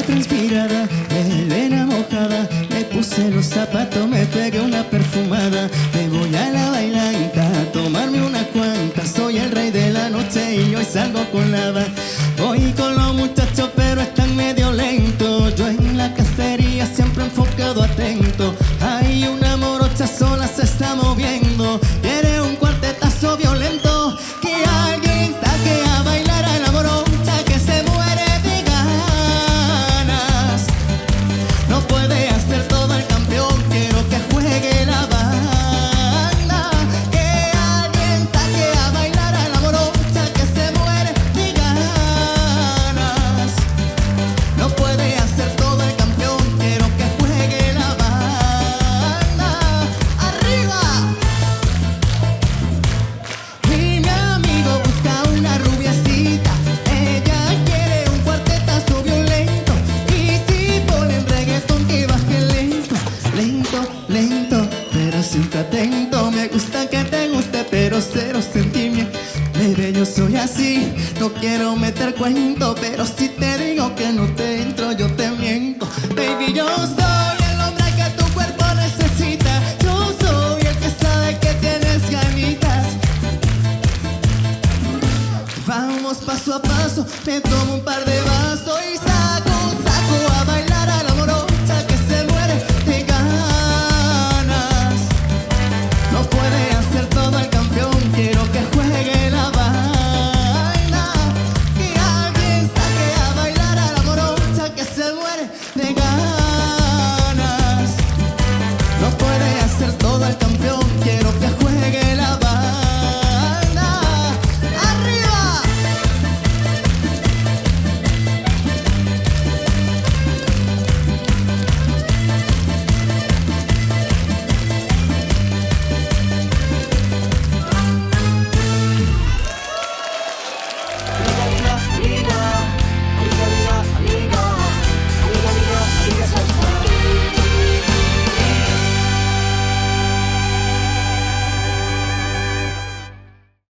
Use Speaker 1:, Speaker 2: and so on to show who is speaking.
Speaker 1: transpirada, melena mojada, me puse los zapatos, me pegué una perfumada. Me voy a la bailanta a tomarme una cuanta. Soy el rey de la noche y hoy salgo con nada. Voy con los muchachos pero están medio lentos. Yo en la cacería siempre enfocado, atento. Hay una morocha sola, se está moviendo. Quiere un cuartetazo violento. Que alguien saque a bailar a la morocha que se muere de ganas. No puede hacer todo el campeón, quiero que juegue la banda. Que alguien saque a bailar a la morocha que se muere de ganas. No puede hacer todo el campeón, quiero que juegue la banda. ¡Arriba! Y mi amigo busca una rubiecita. Ella quiere un cuartetazo violento. Y si ponen reggaetón que baje lento. Lento, lento, pero siempre atento. Me gusta que te guste, pero cero sentimiento. Baby, yo soy así, no quiero meter cuento. Pero si te digo que no te entro, yo te miento. Baby, yo soy el hombre que tu cuerpo necesita. Yo soy el que sabe que tienes ganitas. Vamos paso a paso, me tomo un par de vasos y saco